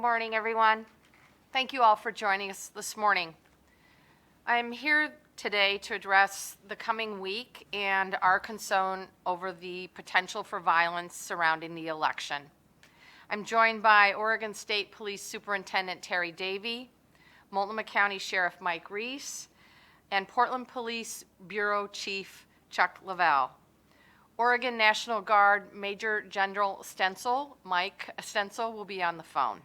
morning, everyone. Thank you all for joining us this morning. I'm here today to address the coming week and our concern over the potential for violence surrounding the election. I'm joined by Oregon State Police Superintendent Terry Davey, Multnomah County Sheriff Mike Reese, and Portland Police Bureau Chief Chuck Lavelle. Oregon National Guard Major General Stenzel, Mike Stenzel, will be on the phone.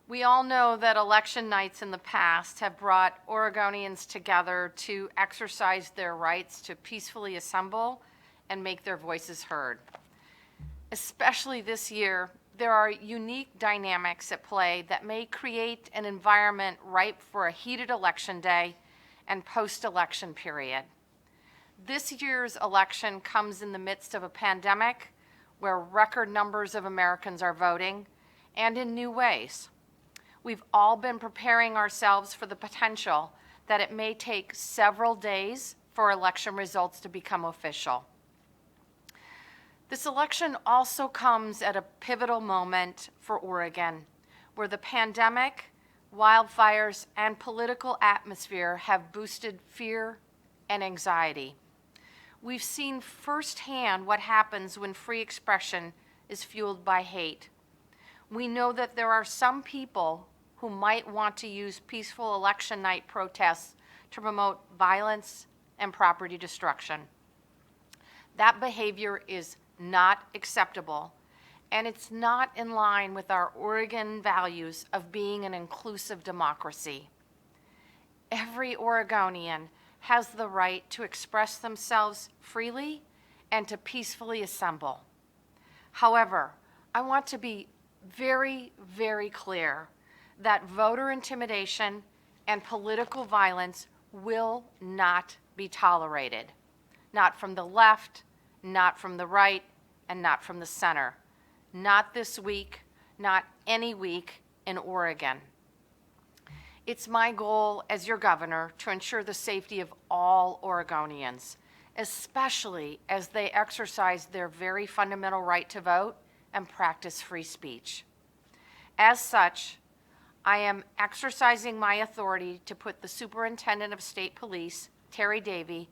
We all know that election nights in the past have brought Oregonians together to exercise their rights to peacefully assemble and make their voices heard. Especially this year, there are unique dynamics at play that may create an environment ripe for a heated election day and post-election period. This year's election comes in the midst of a pandemic where record numbers of Americans are voting and in new ways. We've all been preparing ourselves for the potential that it may take several days for election results to become official. This election also comes at a pivotal moment for Oregon, where the pandemic, wildfires, and political atmosphere have boosted fear and anxiety. We've seen firsthand what happens when free expression is fueled by hate. We know that there are some people who might want to use peaceful election night protests to promote violence and property destruction. That behavior is not acceptable, and it's not in line with our Oregon values of being an inclusive democracy. Every Oregonian has the right to express themselves freely and to peacefully assemble. However, I want to be very, very clear that voter intimidation and political violence will not be tolerated. Not from the left, not from the right, and not from the center. Not this week, not any week in Oregon. It's my goal as your governor to ensure the safety of all Oregonians, especially as they exercise their very fundamental right to vote and practice free speech. As such, I am exercising my authority to put the Superintendent of State Police, Terry Davey,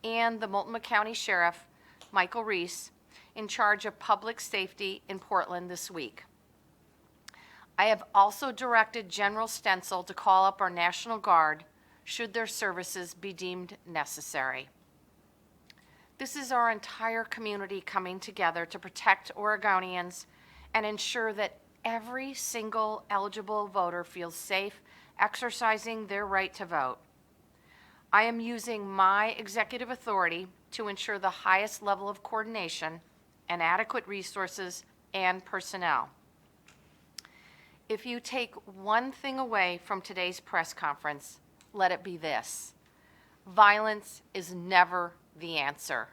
and the Multnomah County Sheriff, Michael Reese, in charge of public safety in Portland this week. I have also directed General Stenzel to call up our National Guard should their services be deemed necessary. This is our entire community coming together to protect Oregonians and ensure that every single eligible voter feels safe exercising their right to vote. I am using my executive authority to ensure the highest level of coordination and adequate resources and personnel. If you take one thing away from today's press conference, let it be this: violence is never the answer.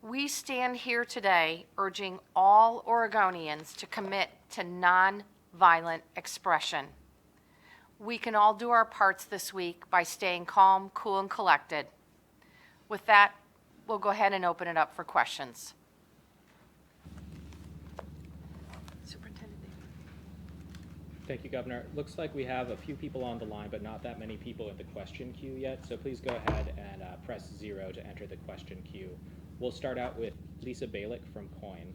We stand here today urging all Oregonians to commit to non-violent expression. We can all do our parts this week by staying calm, cool, and collected. With that, we'll go ahead and open it up for questions. Thank you, Governor. Looks like we have a few people on the line, but not that many people in the question queue yet. So please go ahead and press 0 to enter the question queue. We'll start out with Lisa Balick from KOIN.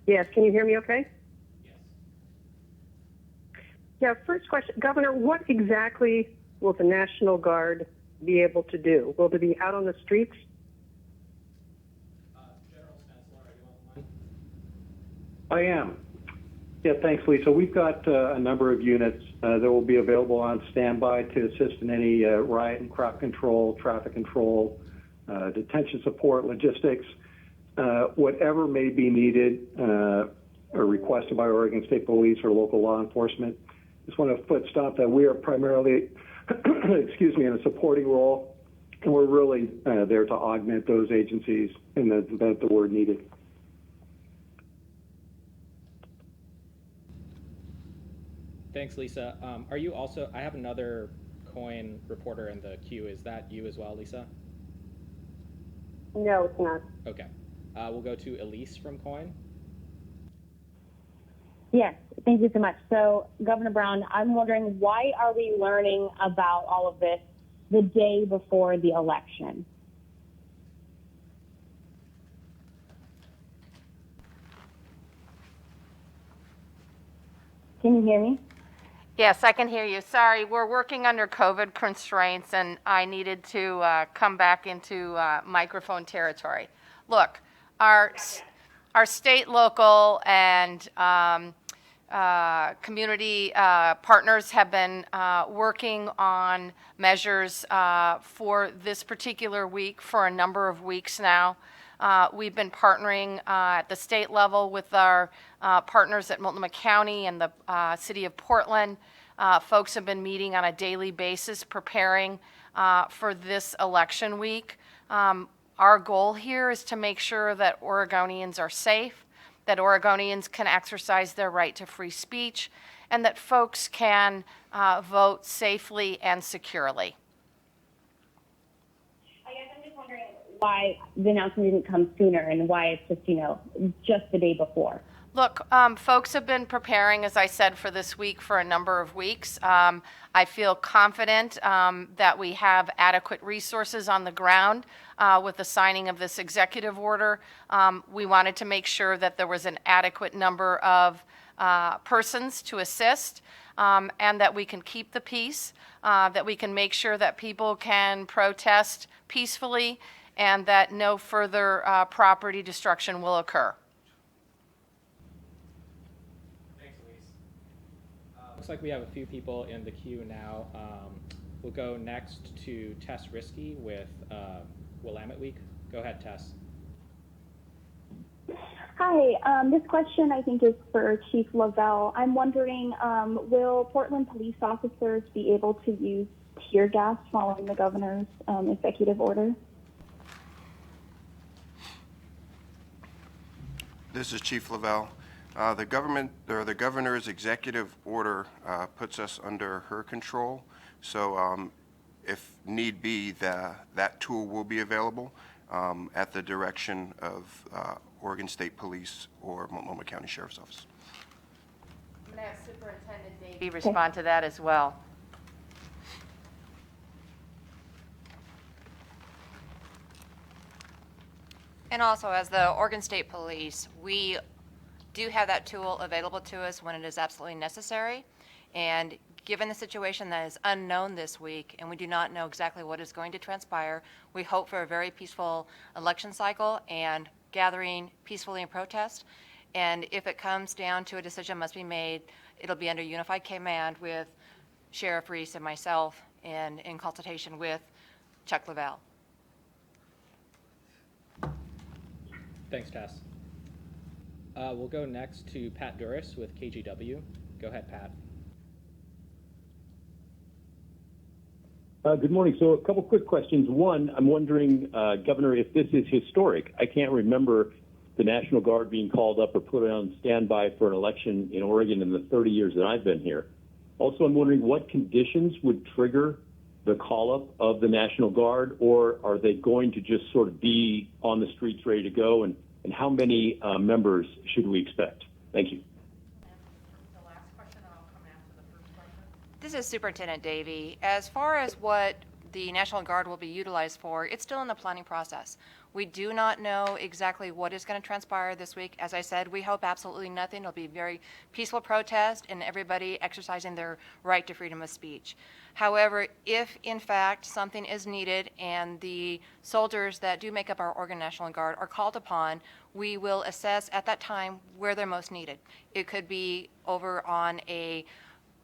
Yes, can you hear me okay? Yes. Yeah, first question. Governor, what exactly will the National Guard be able to do? Will they be out on the streets? General Stenzel, are you on the line? I am. Yeah, thanks, Lisa. We've got a number of units that will be available on standby to assist in any riot and crowd control, traffic control, detention support, logistics, whatever may be needed or requested by Oregon State Police or local law enforcement. Just want to foot stomp that we are primarily, in a supporting role, and we're really there to augment those agencies in the event that we're needed. Thanks, Lisa. Are you also, I have another KOIN reporter in the queue. Is that you as well, Lisa? No, it's not. Okay. We'll go to Elise from Coin. Yes, thank you so much. So, Governor Brown, I'm wondering, why are we learning about all of this the day before the election? Can you hear me? Yes, I can hear you. Sorry, we're working under COVID constraints, and I needed to come back into microphone territory. Look, our state, local, and community partners have been working on measures for this particular week for a number of weeks now. We've been partnering at the state level with our partners at Multnomah County and the City of Portland. Folks have been meeting on a daily basis preparing for this election week. Our goal here is to make sure that Oregonians are safe, that Oregonians can exercise their right to free speech, and that folks can vote safely and securely. I guess I'm just wondering why the announcement didn't come sooner and why it's just the day before. Look, folks have been preparing, as I said, for this week for a number of weeks. I feel confident that we have adequate resources on the ground with the signing of this executive order. We wanted to make sure that there was an adequate number of persons to assist and that we can keep the peace, that we can make sure that people can protest peacefully and that no further property destruction will occur. Looks like we have a few people in the queue now. We'll go next to Tess Risky with Willamette Week. Go ahead, Tess. Hi, this question I think is for Chief Lavelle. I'm wondering, will Portland police officers be able to use tear gas following the governor's executive order? This is Chief Lavelle. The governor's executive order puts us under her control. So if need be, that tool will be available at the direction of Oregon State Police or Multnomah County Sheriff's Office. I'm going to have Superintendent Davey respond to that as well. And also, as the Oregon State Police, we do have that tool available to us when it is absolutely necessary. And given the situation that is unknown this week, and we do not know exactly what is going to transpire, we hope for a very peaceful election cycle and gathering peacefully in protest. And if it comes down to a decision must be made, it'll be under unified command with Sheriff Reese and myself and in consultation with Chuck Lavelle. Thanks, Tess. We'll go next to Pat Duras with KGW. Go ahead, Pat. Good morning. So a couple quick questions. One, I'm wondering, Governor, if this is historic. I can't remember the National Guard being called up or put on standby for an election in Oregon in the 30 years that I've been here. Also, I'm wondering what conditions would trigger the call-up of the National Guard, or are they going to just sort of be on the streets ready to go, and how many members should we expect? Thank you. The last question, and I'll come after the first question. This is Superintendent Davey. As far as what the National Guard will be utilized for, it's still in the planning process. We do not know exactly what is going to transpire this week. As I said, we hope absolutely nothing. It'll be very peaceful protest and everybody exercising their right to freedom of speech. However, if in fact something is needed and the soldiers that do make up our Oregon National Guard are called upon, we will assess at that time where they're most needed. It could be over on a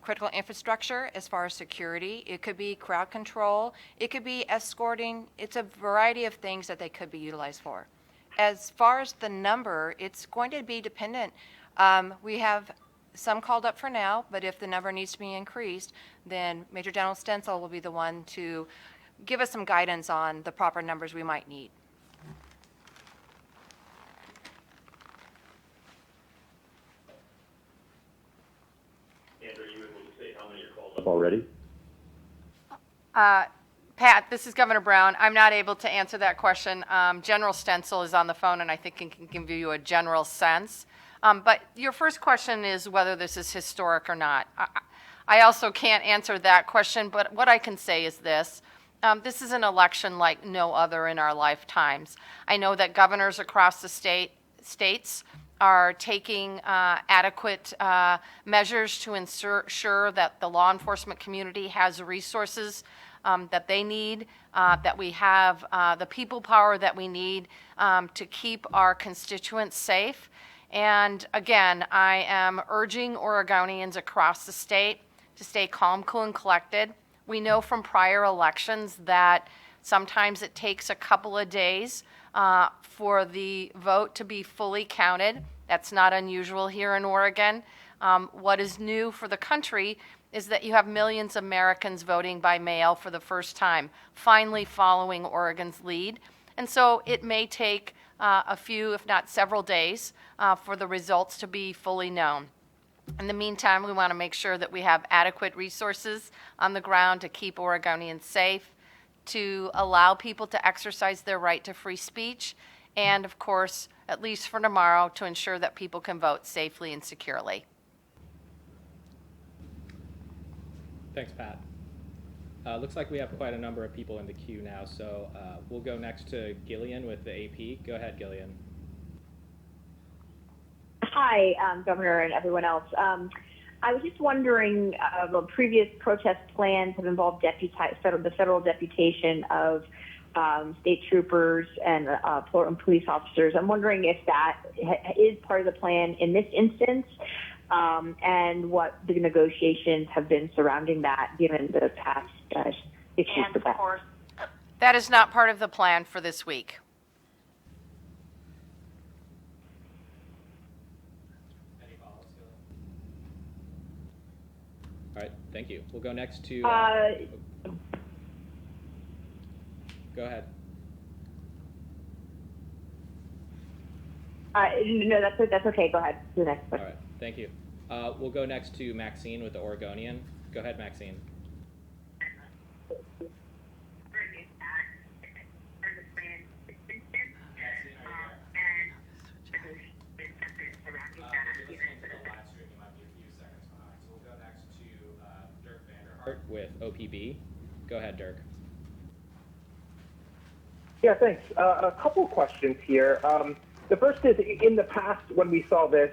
critical infrastructure as far as security. It could be crowd control. It could be escorting. It's a variety of things that they could be utilized for. As far as the number, it's going to be dependent. We have some called up for now, but if the number needs to be increased, then Major General Stencil will be the one to give us some guidance on the proper numbers we might need. Already? Pat, this is Governor Brown. I'm not able to answer that question. General Stencil is on the phone, and I think he can give you a general sense. But your first question is whether this is historic or not. I also can't answer that question, but what I can say is this. This is an election like no other in our lifetimes. I know that governors across the states are taking adequate measures to ensure that the law enforcement community has resources that they need, that we have the people power that we need to keep our constituents safe. And again, I am urging Oregonians across the state to stay calm, cool, and collected. We know from prior elections that sometimes it takes a couple of days for the vote to be fully counted. That's not unusual here in Oregon. What is new for the country is that you have millions of Americans voting by mail for the first time, finally following Oregon's lead. And so it may take a few, if not several days, for the results to be fully known. In the meantime, we want to make sure that we have adequate resources on the ground to keep Oregonians safe, to allow people to exercise their right to free speech, and of course, at least for tomorrow, to ensure that people can vote safely and securely. Thanks, Pat. Looks like we have quite a number of people in the queue now, so we'll go next to Gillian with the AP. Go ahead, Gillian. Hi, Governor and everyone else. I was just wondering, the previous protest plans have involved the federal deputation of state troopers and police officers. I'm wondering if that is part of the plan in this instance, and what the negotiations have been surrounding that, given the past issues with that. That is not part of the plan for this week. All right, thank you. We'll go next to... Go ahead. No, that's okay. Go ahead. To the next question. All right, thank you. We'll go next to Maxine with the Oregonian. Go ahead, Maxine. With OPB. Go ahead, Dirk. Yeah, thanks. A couple questions here. The first is, in the past when we saw this,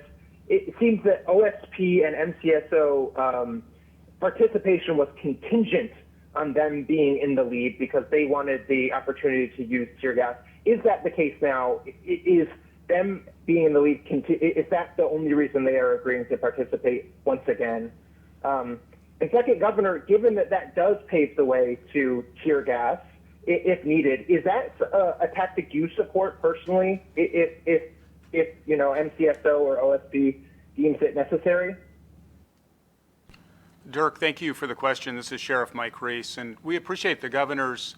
it seems that OSP and MCSO participation was contingent on them being in the lead because they wanted the opportunity to use tear gas. Is that the case now? Is them being in the lead, is that the only reason they are agreeing to participate once again? And second, Governor, given that that does pave the way to tear gas, if needed, is that a tactic you support personally if you know, MCSO or OSP deems it necessary? Dirk, thank you for the question. This is Sheriff Mike Reese, and we appreciate the Governor's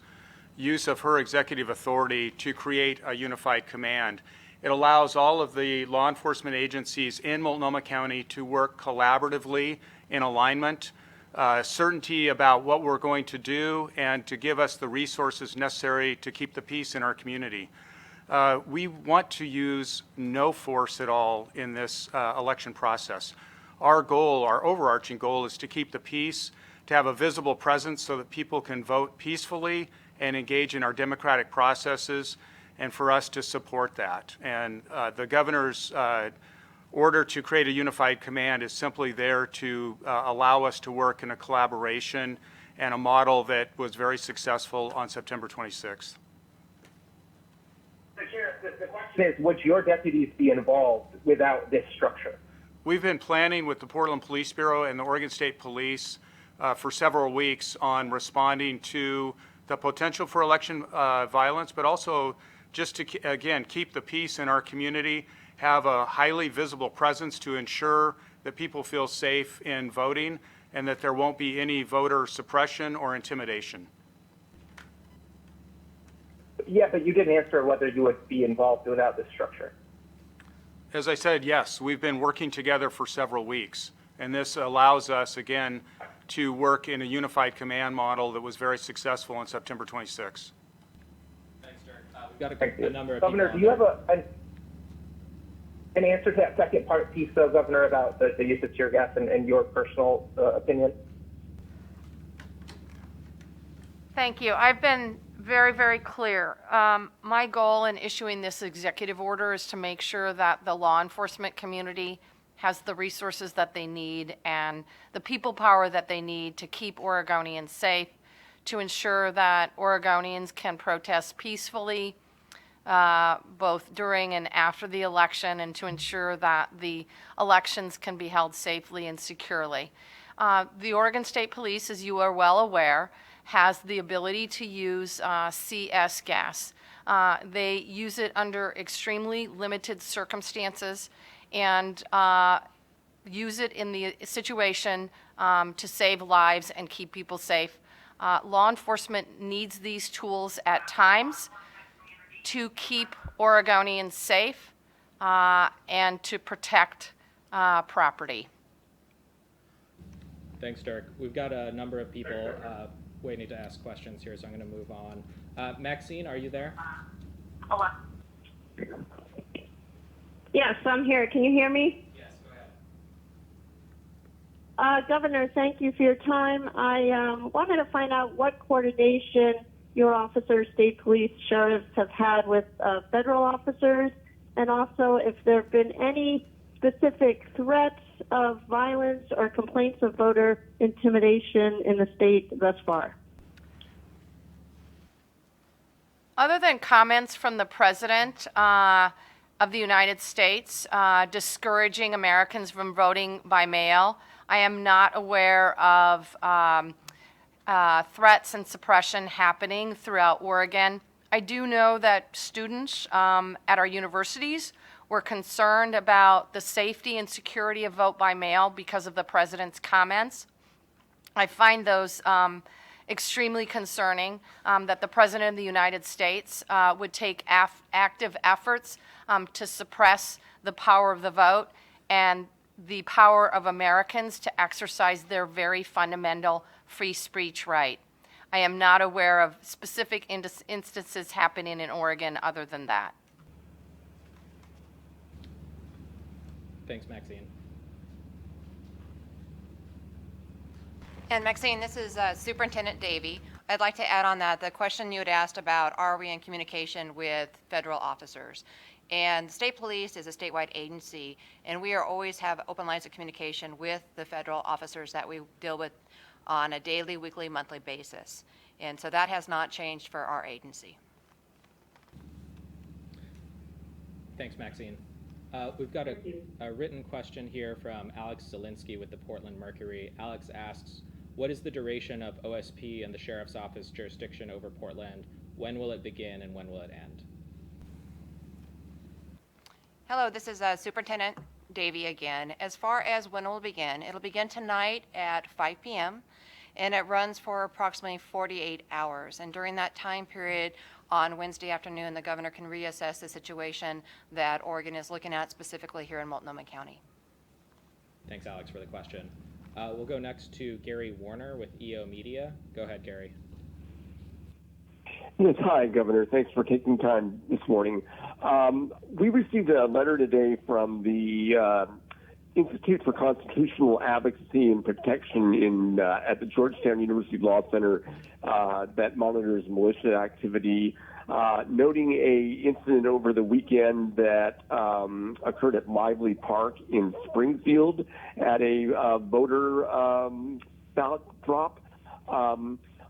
use of her executive authority to create a unified command. It allows all of the law enforcement agencies in Multnomah County to work collaboratively in alignment, certainty about what we're going to do, and to give us the resources necessary to keep the peace in our community. We want to use no force at all in this election process. Our goal, our overarching goal, is to keep the peace, to have a visible presence so that people can vote peacefully and engage in our democratic processes, and for us to support that. And the Governor's order to create a unified command is simply there to allow us to work in a collaboration and a model that was very successful on September 26th. So, Sheriff, the question is, would your deputies be involved without this structure? We've been planning with the Portland Police Bureau and the Oregon State Police for several weeks on responding to the potential for election violence, but also just to, again, keep the peace in our community, have a highly visible presence to ensure that people feel safe in voting and that there won't be any voter suppression or intimidation. Yeah, but you didn't answer whether you would be involved without this structure. As I said, yes, we've been working together for several weeks, and this allows us, again, to work in a unified command model that was very successful on September 26. Thanks, Dirk. We've got a number of Governor, people do you have an answer to that second part piece, though, Governor, about the use of tear gas and your personal opinion? Thank you. I've been very, very clear. My goal in issuing this executive order is to make sure that the law enforcement community has the resources that they need and the people power that they need to keep Oregonians safe, to ensure that Oregonians can protest peacefully, both during and after the election, and to ensure that the elections can be held safely and securely. The Oregon State Police, as you are well aware, has the ability to use CS gas. They use it under extremely limited circumstances and use it in the situation to save lives and keep people safe. Law enforcement needs these tools at times to keep Oregonians safe and to protect property. Thanks, Dirk. We've got a number of people waiting to ask questions here, so I'm going to move on. Maxine, are you there? Yes, I'm here. Can you hear me? Yes, go ahead. Governor, thank you for your time. I wanted to find out what coordination your officers, state police, sheriffs have had with federal officers, and also if there have been any specific threats of violence or complaints of voter intimidation in the state thus far. Other than comments from the President of the United States discouraging Americans from voting by mail, I am not aware of threats and suppression happening throughout Oregon. I do know that students at our universities were concerned about the safety and security of vote by mail because of the President's comments. I find those extremely concerning, that the President of the United States would take active efforts to suppress the power of the vote and the power of Americans to exercise their very fundamental free speech right. I am not aware of specific instances happening in Oregon other than that. Thanks, Maxine. And Maxine, this is Superintendent Davey. I'd like to add on that the question you had asked about, are we in communication with federal officers? And the state police is a statewide agency, and we always have open lines of communication with the federal officers that we deal with on a daily, weekly, monthly basis. And so that has not changed for our agency. Thanks, Maxine. We've got a written question here from Alex Zielinski with the Portland Mercury. Alex asks, what is the duration of OSP and the Sheriff's Office jurisdiction over Portland? When will it begin and when will it end? Hello, this is Superintendent Davey again. As far as when it will begin, it'll begin tonight at 5 p.m. and it runs for approximately 48 hours. And during that time period, on Wednesday afternoon, the governor can reassess the situation that Oregon is looking at specifically here in Multnomah County. Thanks, Alex, for the question. We'll go next to Gary Warner with EO Media. Go ahead, Gary. Yes, hi, Governor. Thanks for taking time this morning. We received a letter today from the Institute for Constitutional Advocacy and Protection at the Georgetown University Law Center that monitors militia activity, noting a incident over the weekend that occurred at Lively Park in Springfield at a voter ballot drop.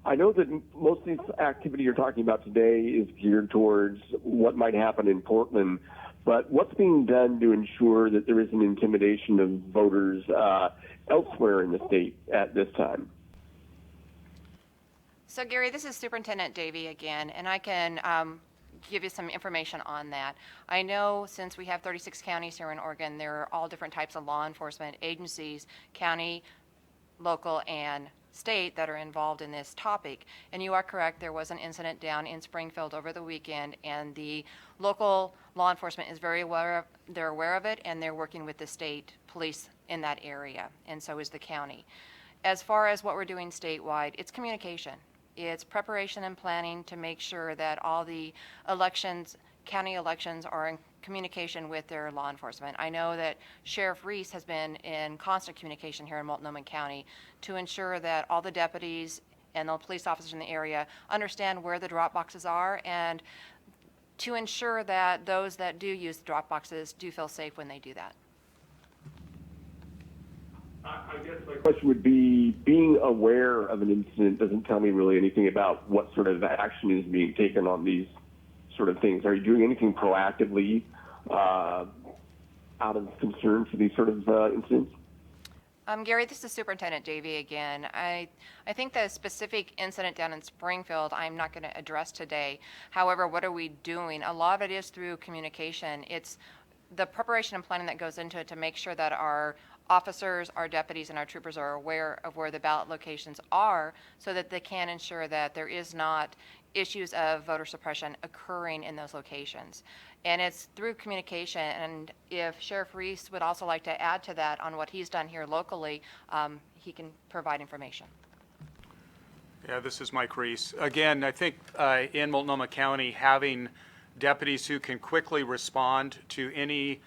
I know that most of this activity you're talking about today is geared towards what might happen in Portland, but what's being done to ensure that there isn't intimidation of voters elsewhere in the state at this time? So, Gary, this is Superintendent Davey again, and I can give you some information on that. I know since we have 36 counties here in Oregon, there are all different types of law enforcement agencies, county, local, and state that are involved in this topic. And you are correct, there was an incident down in Springfield over the weekend, and the local law enforcement is very aware of it, and they're working with the state police in that area, and so is the county. As far as what we're doing statewide, it's communication. It's preparation and planning to make sure that all the elections, county elections, are in communication with their law enforcement. I know that Sheriff Reese has been in constant communication here in Multnomah County to ensure that all the deputies and the police officers in the area understand where the drop boxes are, and to ensure that those that do use the drop boxes do feel safe when they do that. I guess my question would be, being aware of an incident doesn't tell me really anything about what sort of action is being taken on these sort of things. Are you doing anything proactively out of concern for these sort of incidents? Gary, this is Superintendent Davey again. I think the specific incident down in Springfield I'm not going to address today. However, what are we doing? A lot of it is through communication. It's the preparation and planning that goes into it to make sure that our officers, our deputies, and our troopers are aware of where the ballot locations are so that they can ensure that there is not issues of voter suppression occurring in those locations. And it's through communication, and if Sheriff Reese would also like to add to that on what he's done here locally, he can provide information. Yeah, this is Mike Reese. Again, I think in Multnomah County, having deputies who can quickly respond to any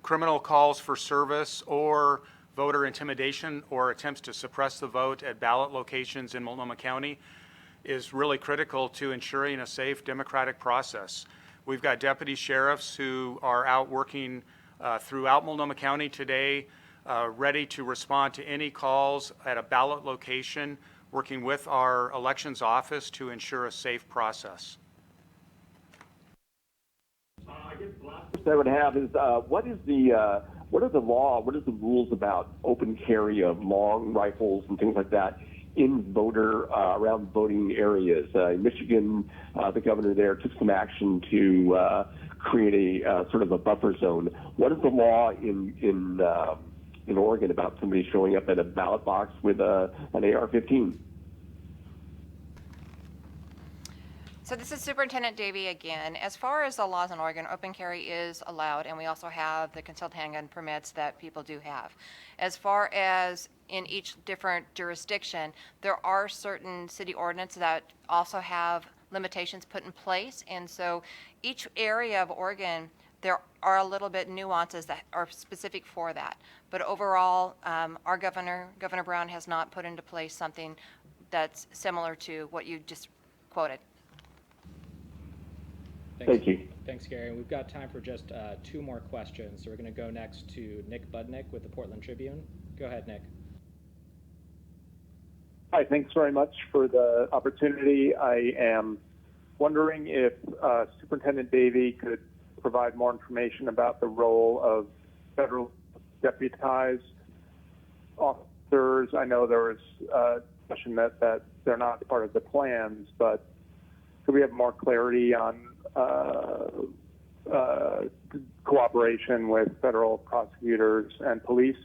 criminal calls for service or voter intimidation or attempts to suppress the vote at ballot locations in Multnomah County is really critical to ensuring a safe democratic process. We've got deputy sheriffs who are out working throughout Multnomah County today, ready to respond to any calls at a ballot location, working with our elections office to ensure a safe process. I guess the last question I would have is, what are the rules about open carry of long rifles and things like that in around voting areas? In Michigan, the governor there took some action to create a sort of a buffer zone. What is the law in Oregon about somebody showing up at a ballot box with an AR-15? So this is Superintendent Davey again. As far as the laws in Oregon, open carry is allowed, and we also have the concealed handgun permits that people do have. As far as in each different jurisdiction, there are certain city ordinances that also have limitations put in place, and so each area of Oregon, there are a little bit nuances that are specific for that. But overall, our Governor Brown, has not put into place something that's similar to what you just quoted. Thank you. Thanks, Gary. We've got time for just 2 more questions. So we're going to go next to Nick Budnick with the Portland Tribune. Go ahead, Nick. Hi, thanks very much for the opportunity. I am wondering if Superintendent Davey could provide more information about the role of federal deputized officers. I know there was a discussion that they're not part of the plans, but could we have more clarity on cooperation with federal prosecutors and police?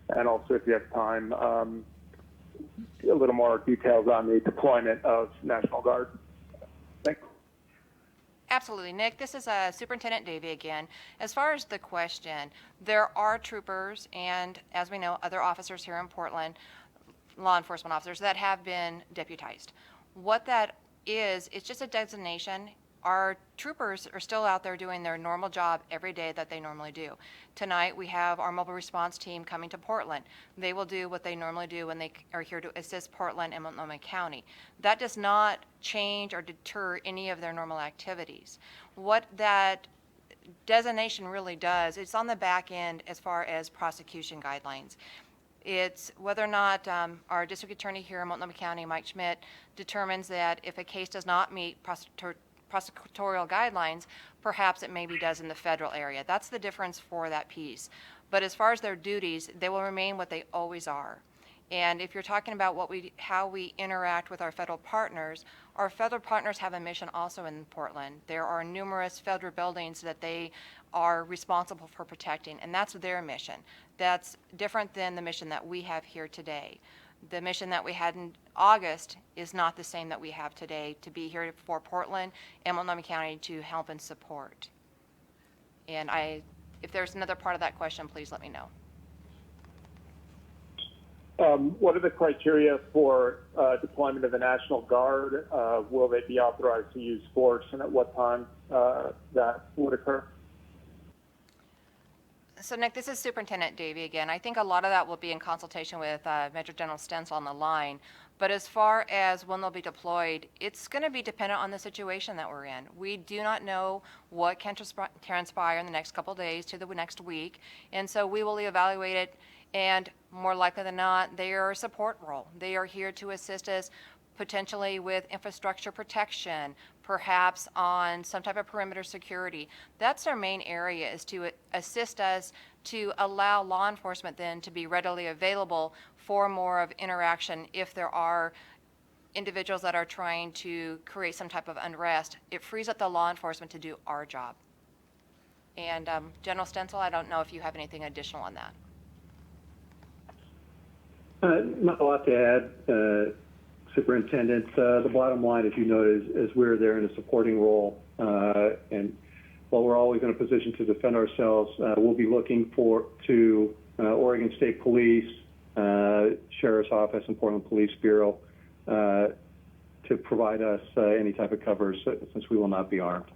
And also, if you have time, a little more details on the deployment of National Guard. Thanks. Absolutely, Nick. This is Superintendent Davey again. As far as the question, there are troopers and, as we know, other officers here in Portland, law enforcement officers, that have been deputized. What that is, it's just a designation. Our troopers are still out there doing their normal job every day that they normally do. Tonight, we have our mobile response team coming to Portland. They will do what they normally do when they are here to assist Portland and Multnomah County. That does not change or deter any of their normal activities. What that designation really does, it's on the back end as far as prosecution guidelines. It's whether or not our district attorney here in Multnomah County, Mike Schmidt, determines that if a case does not meet prosecutorial guidelines, perhaps it maybe does in the federal area. That's the difference for that piece. But as far as their duties, they will remain what they always are. And if you're talking about how we interact with our federal partners have a mission also in Portland. There are numerous federal buildings that they are responsible for protecting, and that's their mission. That's different than the mission that we have here today. The mission that we had in August is not the same that we have today, to be here for Portland and Multnomah County to help and support. And if there's another part of that question, please let me know. What are the criteria for deployment of the National Guard? Will they be authorized to use force, and at what time that would occur? So, Nick, this is Superintendent Davey again. I think a lot of that will be in consultation with Major General Stencil on the line. But as far as when they'll be deployed, it's going to be dependent on the situation that we're in. We do not know what can transpire in the next couple of days to the next week. And so we will evaluate it. And more likely than not, they are a support role. They are here to assist us potentially with infrastructure protection, perhaps on some type of perimeter security. That's our main area, is to assist us to allow law enforcement then to be readily available for more of interaction if there are individuals that are trying to create some type of unrest. It frees up the law enforcement to do our job. And General Stencil, I don't know if you have anything additional on that. Not a lot to add, Superintendent. The bottom line, as you noted, is we're there in a supporting role. And while we're always in a position to defend ourselves, we'll be looking to Oregon State Police, Sheriff's Office, and Portland Police Bureau to provide us any type of cover, since we will not be armed.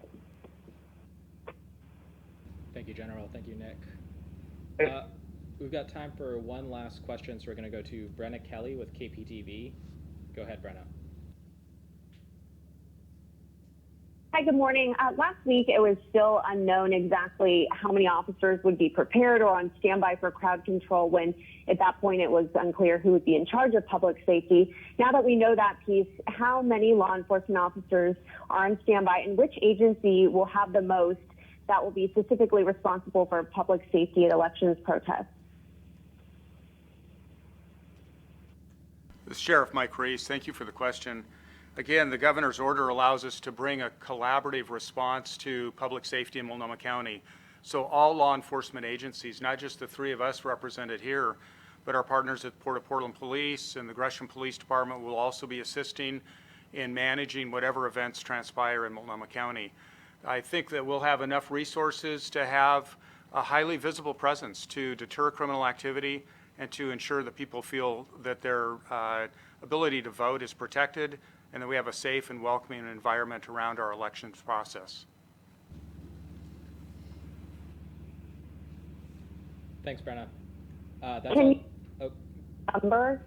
Thank you, General. Thank you, Nick. We've got time for one last question, so we're going to go to Brenna Kelly with KPTV. Go ahead, Brenna. Hi, good morning. Last week, it was still unknown exactly how many officers would be prepared or on standby for crowd control, when at that point it was unclear who would be in charge of public safety. Now that we know that piece, how many law enforcement officers are on standby, and which agency will have the most that will be specifically responsible for public safety at elections protests? This is Sheriff Mike Reese. Thank you for the question. Again, the governor's order allows us to bring a collaborative response to public safety in Multnomah County. So all law enforcement agencies, not just the three of us represented here, but our partners at Port of Portland Police and the Gresham Police Department will also be assisting in managing whatever events transpire in Multnomah County. I think that we'll have enough resources to have a highly visible presence to deter criminal activity and to ensure that people feel that their ability to vote is protected and that we have a safe and welcoming environment around our elections process. Thanks, Brenna. That's Can all. you number?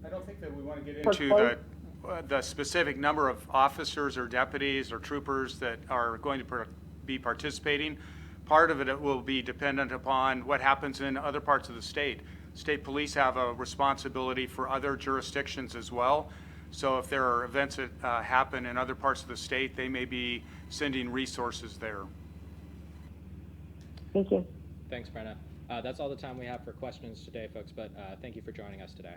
I don't think that we want to get into the specific number of officers or deputies or troopers that are going to be participating. Part of it will be dependent upon what happens in other parts of the state. State police have a responsibility for other jurisdictions as well. So if there are events that happen in other parts of the state, they may be sending resources there. Thank you. Thanks, Brenna. That's all the time we have for questions today, folks, but thank you for joining us today.